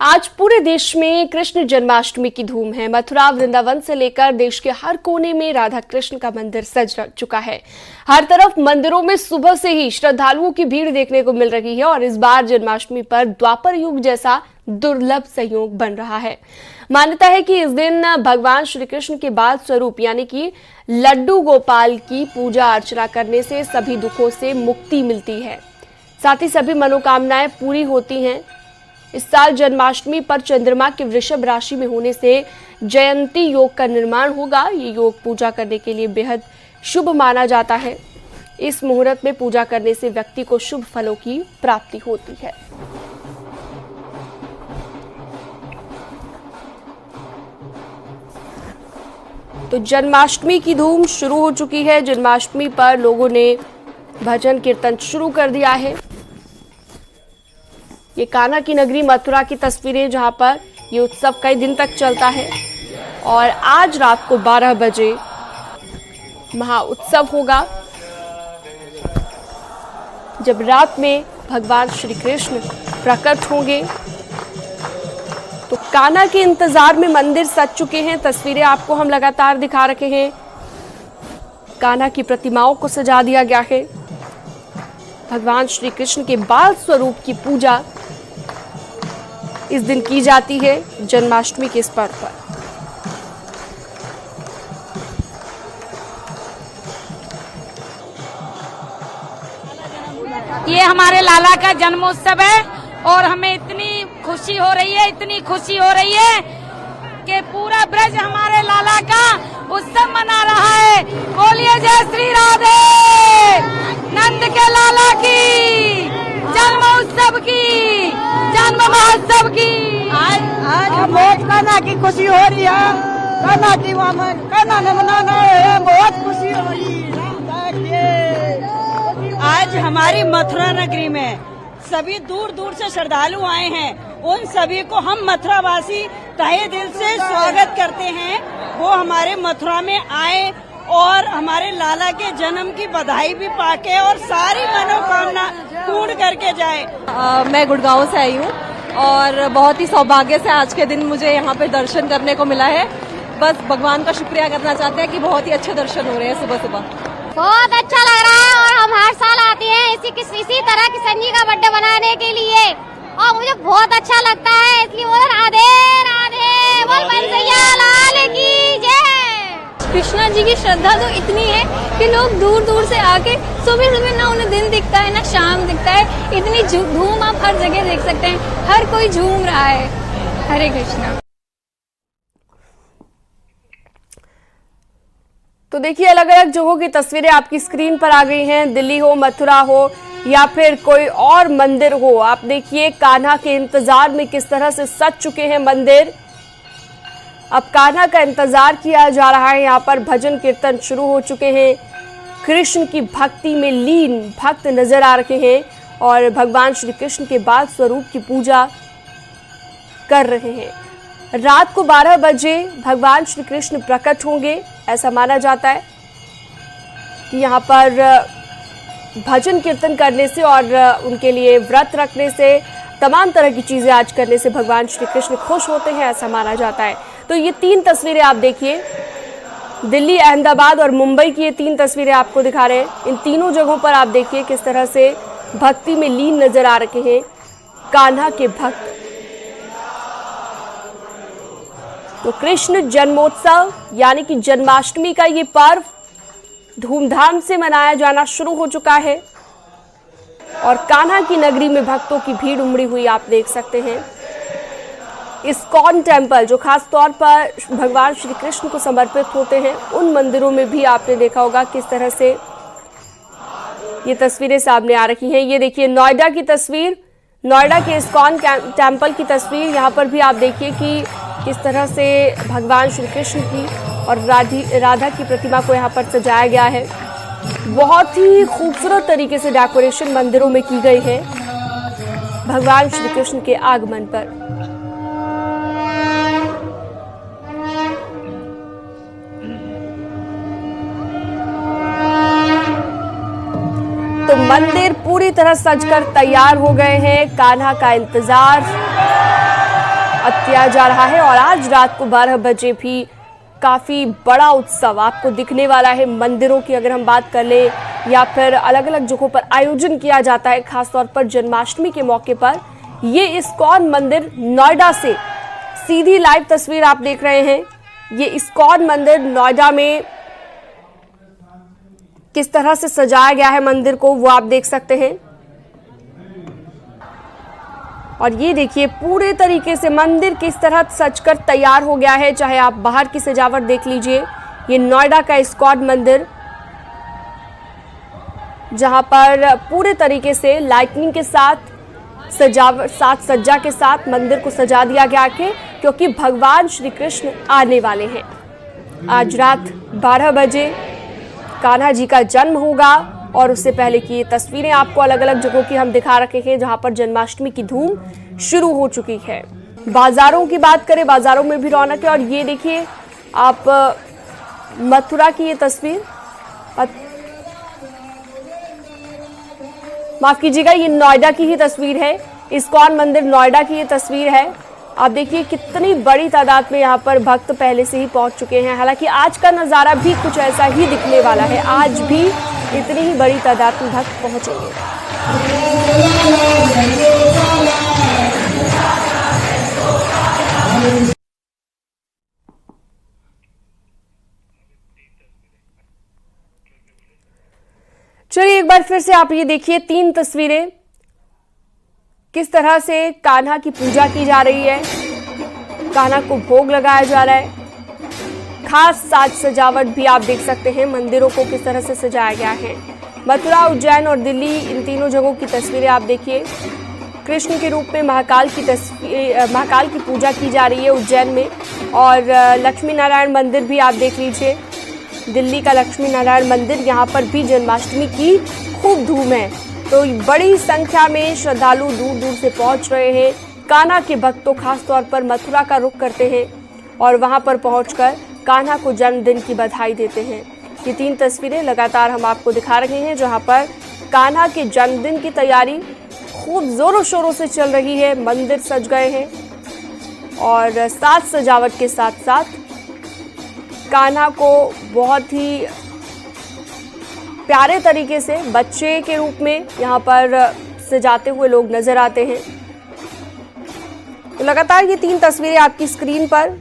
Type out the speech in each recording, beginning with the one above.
आज पूरे देश में कृष्ण जन्माष्टमी की धूम है। मथुरा वृंदावन से लेकर देश के हर कोने में राधा कृष्ण का मंदिर सज चुका है। हर तरफ मंदिरों में सुबह से ही श्रद्धालुओं की भीड़ देखने को मिल रही है और इस बार जन्माष्टमी पर द्वापर युग जैसा दुर्लभ संयोग बन रहा है। मान्यता है कि इस दिन भगवान श्री कृष्ण के बाल स्वरूप यानी कि लड्डू गोपाल की पूजा अर्चना करने से सभी दुखों से मुक्ति मिलती है, साथ ही सभी मनोकामनाएं पूरी होती हैं। इस साल जन्माष्टमी पर चंद्रमा के वृषभ राशि में होने से जयंती योग का निर्माण होगा। ये योग पूजा करने के लिए बेहद शुभ माना जाता है। इस मुहूर्त में पूजा करने से व्यक्ति को शुभ फलों की प्राप्ति होती है। तो जन्माष्टमी की धूम शुरू हो चुकी है। जन्माष्टमी पर लोगों ने भजन कीर्तन शुरू कर दिया है। ये कान्हा की नगरी मथुरा की तस्वीरें, जहां पर ये उत्सव कई दिन तक चलता है और आज रात को 12 बजे महा उत्सव होगा, जब रात में भगवान श्री कृष्ण प्रकट होंगे। तो कान्हा के इंतजार में मंदिर सज चुके हैं। तस्वीरें आपको हम लगातार दिखा रहे हैं। कान्हा की प्रतिमाओं को सजा दिया गया है। भगवान श्री कृष्ण के बाल स्वरूप की पूजा इस दिन की जाती है, जन्माष्टमी के इस पर्व पर। ये हमारे लाला का जन्मोत्सव है और हमें इतनी खुशी हो रही है कि पूरा ब्रज हमारे लाला का उत्सव मना रहा है। बोलिए जय श्री राधे, नंद के लाला की, जन्म उत्सव की, जन्म महोत्सव की। आज बहुत कान्हा की खुशी हो रही है। कान्हा ने मनाना है, बहुत खुशी हो रही है। आज हमारी मथुरा नगरी में सभी दूर दूर से श्रद्धालु आए हैं। उन सभी को हम मथुरावासी तहे दिल से स्वागत करते हैं। वो हमारे मथुरा में आए और हमारे लाला के जन्म की बधाई भी पाके और सारी मनोकामना पूर्ण करके जाए। मैं गुड़गांव से आई हूँ और बहुत ही सौभाग्य से आज के दिन मुझे यहाँ पे दर्शन करने को मिला है। बस भगवान का शुक्रिया करना चाहते हैं कि बहुत ही अच्छे दर्शन हो रहे हैं सुबह सुबह। बहुत अच्छा लग रहा है और हम हर साल आते हैं इसी तरह किशन जी का बर्थडे बनाने के लिए और मुझे बहुत अच्छा लगता है, इसलिए बोल राधे राधे, बोल बंसैया लाल की जय। कृष्णा जी की श्रद्धा तो इतनी है कि लोग दूर दूर से आके सुबह सुबह ना उन्हें दिन दिखता है ना शाम दिखता है। इतनी धूम आप हर जगह देख सकते हैं, हर कोई झूम रहा है। हरे कृष्णा। तो देखिए, अलग अलग जगहों की तस्वीरें आपकी स्क्रीन पर आ गई हैं। दिल्ली हो, मथुरा हो या फिर कोई और मंदिर हो, आप देखिए कान्हा के इंतजार में किस तरह से सज चुके हैं मंदिर। अब कान्हा का इंतजार किया जा रहा है। यहाँ पर भजन कीर्तन शुरू हो चुके हैं। कृष्ण की भक्ति में लीन भक्त नजर आ रहे हैं और भगवान श्री कृष्ण के बाल स्वरूप की पूजा कर रहे हैं। रात को 12 बजे भगवान श्री कृष्ण प्रकट होंगे। ऐसा माना जाता है कि यहाँ पर भजन कीर्तन करने से और उनके लिए व्रत रखने से, तमाम तरह की चीजें आज करने से भगवान श्री कृष्ण खुश होते हैं, ऐसा माना जाता है। तो ये 3 तस्वीरें आप देखिए, दिल्ली, अहमदाबाद और मुंबई की ये 3 तस्वीरें आपको दिखा रहे हैं। इन तीनों जगहों पर आप देखिए किस तरह से भक्ति में लीन नजर आ रहे हैं कान्हा के भक्त। तो कृष्ण जन्मोत्सव यानी कि जन्माष्टमी का ये पर्व धूमधाम से मनाया जाना शुरू हो चुका है और कान्हा की नगरी में भक्तों की भीड़ उमड़ी हुई आप देख सकते हैं। इस्कॉन टेम्पल, जो खास तौर पर भगवान श्री कृष्ण को समर्पित होते हैं, उन मंदिरों में भी आपने देखा होगा किस तरह से ये तस्वीरें सामने आ रही हैं। ये देखिए नोएडा की तस्वीर, नोएडा के इस्कॉन टेम्पल की तस्वीर। यहाँ पर भी आप देखिए कि किस तरह से भगवान श्री कृष्ण की और राधा की प्रतिमा को यहाँ पर सजाया गया है। बहुत ही खूबसूरत तरीके से डेकोरेशन मंदिरों में की गई है भगवान श्री कृष्ण के आगमन पर। तो मंदिर पूरी तरह सजकर तैयार हो गए हैं। कान्हा का इंतजार किया जा रहा है। और आज रात को 12 बजे भी काफ़ी बड़ा उत्सव आपको दिखने वाला है। मंदिरों की अगर हम बात कर लें या फिर अलग अलग जगहों पर आयोजन किया जाता है, खासतौर पर जन्माष्टमी के मौके पर। ये इस्कॉन मंदिर नोएडा से सीधी लाइव तस्वीर आप देख रहे हैं। ये इस्कॉन मंदिर नोएडा में किस तरह से सजाया गया है मंदिर को, वो आप देख सकते हैं। और ये देखिए पूरे तरीके से मंदिर किस तरह सजकर तैयार हो गया है। चाहे आप बाहर की सजावट देख लीजिए, ये नोएडा का इस्कॉन मंदिर जहां पर पूरे तरीके से लाइटनिंग के साथ सजावट, साथ सज्जा के साथ मंदिर को सजा दिया गया है, क्योंकि भगवान श्री कृष्ण आने वाले हैं। आज रात 12 बजे कान्हा जी का जन्म होगा और उससे पहले की ये तस्वीरें आपको अलग अलग जगहों की हम दिखा रखे हैं, जहां पर जन्माष्टमी की धूम शुरू हो चुकी है। बाजारों की बात करें, बाजारों में भी रौनक है। और ये देखिए आप मथुरा की ये तस्वीर, माफ कीजिएगा, ये नोएडा की ही तस्वीर है। इस्कॉन मंदिर नोएडा की ये तस्वीर है। आप देखिए कितनी बड़ी तादाद में यहाँ पर भक्त पहले से ही पहुंच चुके हैं। हालांकि आज का नज़ारा भी कुछ ऐसा ही दिखने वाला है। आज भी इतनी ही बड़ी तादाद में भक्त पहुंचेंगे। चलिए एक बार फिर से आप ये देखिए 3 तस्वीरें, किस तरह से कान्हा की पूजा की जा रही है, कान्हा को भोग लगाया जा रहा है। खास साज सजावट भी आप देख सकते हैं, मंदिरों को किस तरह से सजाया गया है। मथुरा, उज्जैन और दिल्ली, इन तीनों जगहों की तस्वीरें आप देखिए। कृष्ण के रूप में महाकाल की पूजा की जा रही है उज्जैन में। और लक्ष्मी नारायण मंदिर भी आप देख लीजिए, दिल्ली का लक्ष्मी नारायण मंदिर, यहाँ पर भी जन्माष्टमी की खूब धूम है। तो बड़ी संख्या में श्रद्धालु दूर दूर से पहुंच रहे हैं। कान्हा के भक्तों खासतौर पर मथुरा का रुख करते हैं और वहां पर पहुंचकर कान्हा को जन्मदिन की बधाई देते हैं। ये 3 तस्वीरें लगातार हम आपको दिखा रहे हैं, जहां पर कान्हा के जन्मदिन की तैयारी खूब जोरों शोरों से चल रही है। मंदिर सज गए हैं और साज सजावट के साथ साथ कान्हा को बहुत ही प्यारे तरीके से बच्चे के रूप में यहाँ पर सजाते हुए लोग नजर आते हैं। तो लगातार ये 3 तस्वीरें आपकी स्क्रीन पर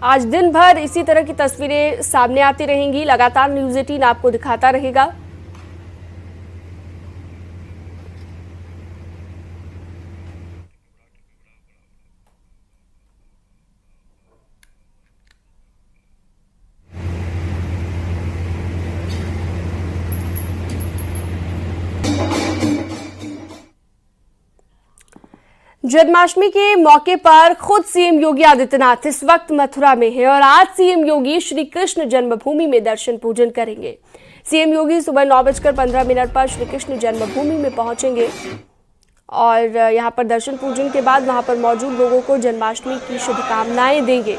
आज दिन भर इसी तरह की तस्वीरें सामने आती रहेंगी। लगातार न्यूज़ 18 आपको दिखाता रहेगा। जन्माष्टमी के मौके पर खुद सीएम योगी आदित्यनाथ इस वक्त मथुरा में है और आज सीएम योगी श्री कृष्ण जन्मभूमि में दर्शन पूजन करेंगे। सीएम योगी सुबह 9:15 पर श्री कृष्ण जन्मभूमि में पहुंचेंगे और यहां पर दर्शन पूजन के बाद वहां पर मौजूद लोगों को जन्माष्टमी की शुभकामनाएं देंगे।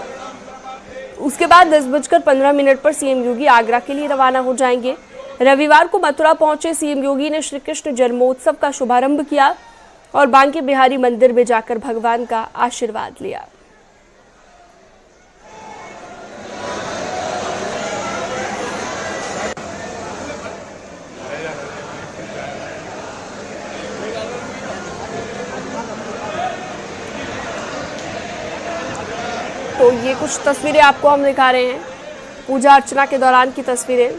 उसके बाद 10:15 पर सीएम योगी आगरा के लिए रवाना हो जाएंगे। रविवार को मथुरा पहुंचे सीएम योगी ने श्री कृष्ण जन्मोत्सव का शुभारंभ किया और बांके बिहारी मंदिर में जाकर भगवान का आशीर्वाद लिया। तो ये कुछ तस्वीरें आपको हम दिखा रहे हैं पूजा अर्चना के दौरान की तस्वीरें।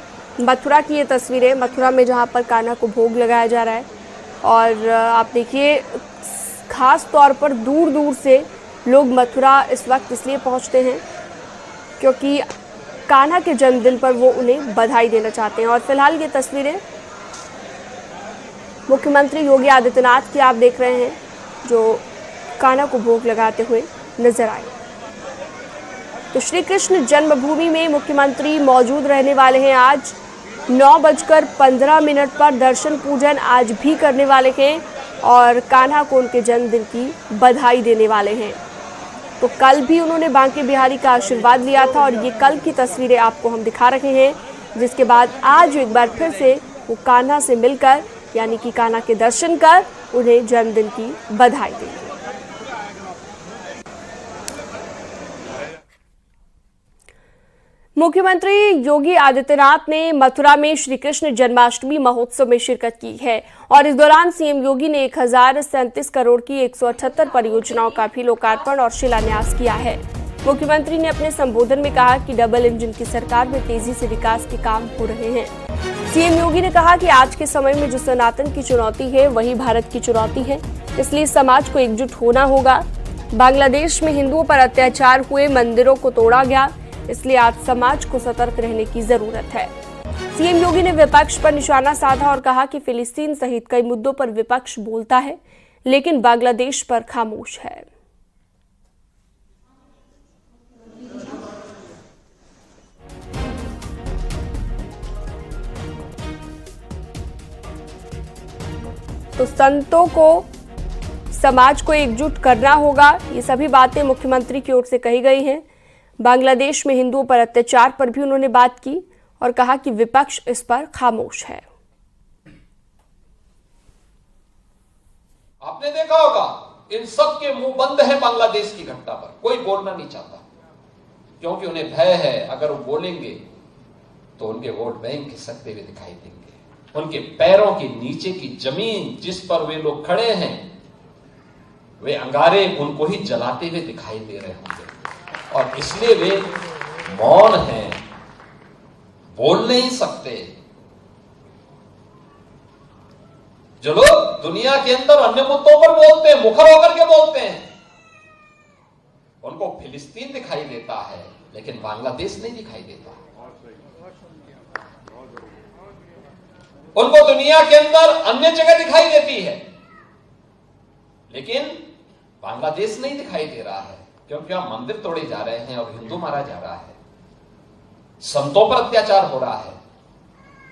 मथुरा की ये तस्वीरें, मथुरा में जहां पर कान्हा को भोग लगाया जा रहा है। और आप देखिए खास तौर पर दूर दूर से लोग मथुरा इस वक्त इसलिए पहुंचते हैं क्योंकि कान्हा के जन्मदिन पर वो उन्हें बधाई देना चाहते हैं। और फिलहाल ये तस्वीरें मुख्यमंत्री योगी आदित्यनाथ की आप देख रहे हैं, जो कान्हा को भोग लगाते हुए नजर आए। तो श्री कृष्ण जन्मभूमि में मुख्यमंत्री मौजूद रहने वाले हैं। आज 9:15 पर दर्शन पूजन आज भी करने वाले हैं और कान्हा को उनके जन्मदिन की बधाई देने वाले हैं। तो कल भी उन्होंने बांके बिहारी का आशीर्वाद लिया था और ये कल की तस्वीरें आपको हम दिखा रहे हैं, जिसके बाद आज एक बार फिर से वो कान्हा से मिलकर यानी कि कान्हा के दर्शन कर उन्हें जन्मदिन की बधाई देंगे। मुख्यमंत्री योगी आदित्यनाथ ने मथुरा में श्री कृष्ण जन्माष्टमी महोत्सव में शिरकत की है और इस दौरान सीएम योगी ने 1037 करोड़ की 178 परियोजनाओं का भी लोकार्पण और शिलान्यास किया है। मुख्यमंत्री ने अपने संबोधन में कहा कि डबल इंजन की सरकार में तेजी से विकास के काम हो रहे हैं। सीएम योगी ने कहा कि आज के समय में जो सनातन की चुनौती है वही भारत की चुनौती है, इसलिए समाज को एकजुट होना होगा। बांग्लादेश में हिंदुओं पर अत्याचार हुए, मंदिरों को तोड़ा गया, इसलिए आज समाज को सतर्क रहने की जरूरत है। सीएम योगी ने विपक्ष पर निशाना साधा और कहा कि फिलिस्तीन सहित कई मुद्दों पर विपक्ष बोलता है लेकिन बांग्लादेश पर खामोश है। तो संतों को, समाज को एकजुट करना होगा, ये सभी बातें मुख्यमंत्री की ओर से कही गई हैं। बांग्लादेश में हिंदुओं पर अत्याचार पर भी उन्होंने बात की और कहा कि विपक्ष इस पर खामोश है। आपने देखा होगा इन सब के मुंह बंद है बांग्लादेश की घटना पर, कोई बोलना नहीं चाहता क्योंकि उन्हें भय है अगर वो बोलेंगे तो उनके वोट बैंक खिसकते हुए दिखाई देंगे। उनके पैरों के नीचे की जमीन जिस पर वे लोग खड़े हैं वे अंगारे उनको ही जलाते हुए दिखाई दे रहे होंगे और इसलिए वे मौन हैं, बोल नहीं सकते। जो लोग दुनिया के अंदर अन्य मुद्दों पर बोलते हैं, मुखर होकर के बोलते हैं, उनको फिलिस्तीन दिखाई देता है लेकिन बांग्लादेश नहीं दिखाई देता। उनको दुनिया के अंदर अन्य जगह दिखाई देती है लेकिन बांग्लादेश नहीं दिखाई दे रहा है क्योंकि वहां मंदिर तोड़े जा रहे हैं और हिंदू मारा जा रहा है, संतों पर अत्याचार हो रहा है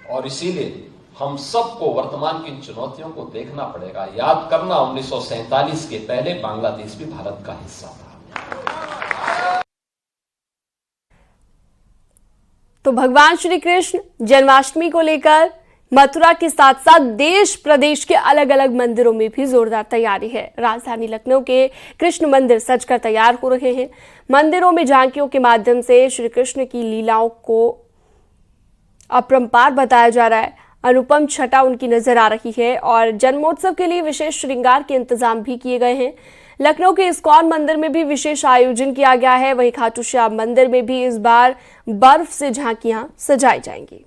और इसीलिए हम सबको वर्तमान की इन चुनौतियों को देखना पड़ेगा। याद करना 1947 के पहले बांग्लादेश भी भारत का हिस्सा था। तो भगवान श्री कृष्ण जन्माष्टमी को लेकर मथुरा के साथ साथ देश प्रदेश के अलग अलग मंदिरों में भी जोरदार तैयारी है। राजधानी लखनऊ के कृष्ण मंदिर सजकर तैयार हो रहे हैं। मंदिरों में झांकियों के माध्यम से श्री कृष्ण की लीलाओं को अपरंपार बताया जा रहा है। अनुपम छटा उनकी नजर आ रही है और जन्मोत्सव के लिए विशेष श्रृंगार के इंतजाम भी किए गए हैं। लखनऊ के इस्कॉन मंदिर में भी विशेष आयोजन किया गया है। वहीं खाटू श्याम मंदिर में भी इस बार बर्फ से झांकियां सजाई जाएंगी।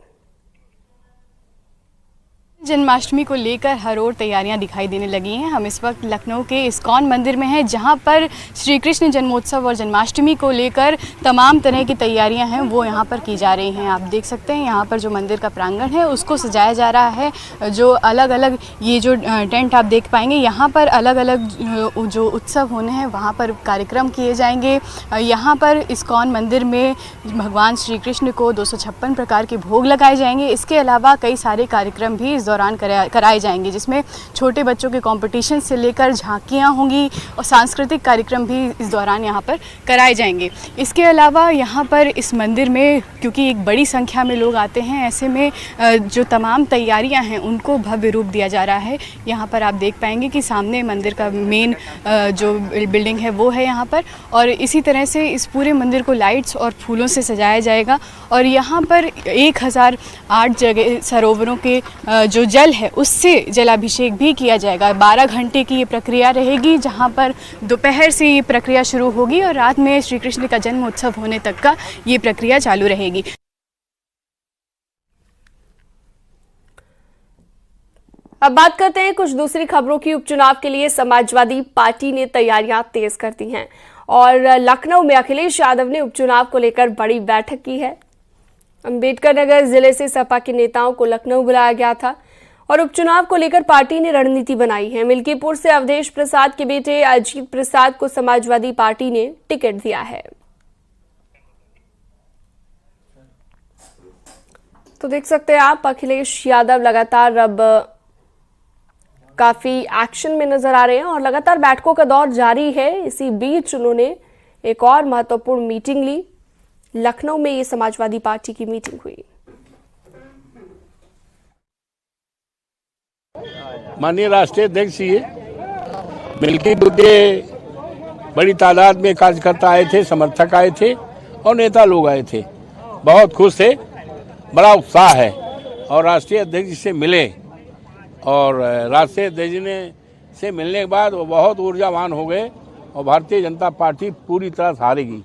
जन्माष्टमी को लेकर हर ओर तैयारियां दिखाई देने लगी हैं। हम इस वक्त लखनऊ के इस्कॉन मंदिर में हैं जहां पर श्री कृष्ण जन्मोत्सव और जन्माष्टमी को लेकर तमाम तरह की तैयारियां हैं वो यहां पर की जा रही हैं। आप देख सकते हैं यहां पर जो मंदिर का प्रांगण है उसको सजाया जा रहा है। जो अलग अलग ये जो टेंट आप देख पाएंगे यहाँ पर अलग अलग जो उत्सव होने हैं वहाँ पर कार्यक्रम किए जाएंगे। यहाँ पर इस्कॉन मंदिर में भगवान श्री कृष्ण को 256 प्रकार के भोग लगाए जाएंगे। इसके अलावा कई सारे कार्यक्रम भी दौरान कराए जाएंगे जिसमें छोटे बच्चों के कंपटीशन से लेकर झांकियां होंगी और सांस्कृतिक कार्यक्रम भी इस दौरान यहां पर कराए जाएंगे। इसके अलावा यहां पर इस मंदिर में क्योंकि एक बड़ी संख्या में लोग आते हैं, ऐसे में जो तमाम तैयारियां हैं उनको भव्य रूप दिया जा रहा है। यहां पर आप देख पाएंगे कि सामने मंदिर का मेन जो बिल्डिंग है वो है यहाँ पर और इसी तरह से इस पूरे मंदिर को लाइट्स और फूलों से सजाया जाएगा और यहाँ पर 1008 जगह सरोवरों के जो जल है उससे जलाभिषेक भी किया जाएगा। 12 घंटे की ये प्रक्रिया रहेगी जहाँ पर दोपहर से ये प्रक्रिया शुरू होगी और रात में श्री कृष्ण का जन्म उत्सव होने तक का ये प्रक्रिया चालू रहेगी। अब बात करते हैं कुछ दूसरी खबरों की। उपचुनाव के लिए समाजवादी पार्टी ने तैयारियां तेज कर दी हैं और लखनऊ में अखिलेश यादव ने उपचुनाव को लेकर बड़ी बैठक की है। अंबेडकर नगर जिले से सपा के नेताओं को लखनऊ बुलाया गया था और उपचुनाव को लेकर पार्टी ने रणनीति बनाई है। मिल्कीपुर से अवधेश प्रसाद के बेटे अजीत प्रसाद को समाजवादी पार्टी ने टिकट दिया है। तो देख सकते हैं आप अखिलेश यादव लगातार अब काफी एक्शन में नजर आ रहे हैं और लगातार बैठकों का दौर जारी है। इसी बीच उन्होंने एक और महत्वपूर्ण मीटिंग ली। लखनऊ में ये समाजवादी पार्टी की मीटिंग हुई। माननीय राष्ट्रीय अध्यक्ष जी मिल्की बुद्धे बड़ी तादाद में कार्यकर्ता आए थे, समर्थक आए थे और नेता लोग आए थे। बहुत खुश थे, बड़ा उत्साह है और राष्ट्रीय अध्यक्ष जी से मिले और राष्ट्रीय अध्यक्ष जी से मिलने के बाद वो बहुत ऊर्जावान हो गए और भारतीय जनता पार्टी पूरी तरह हारेगी।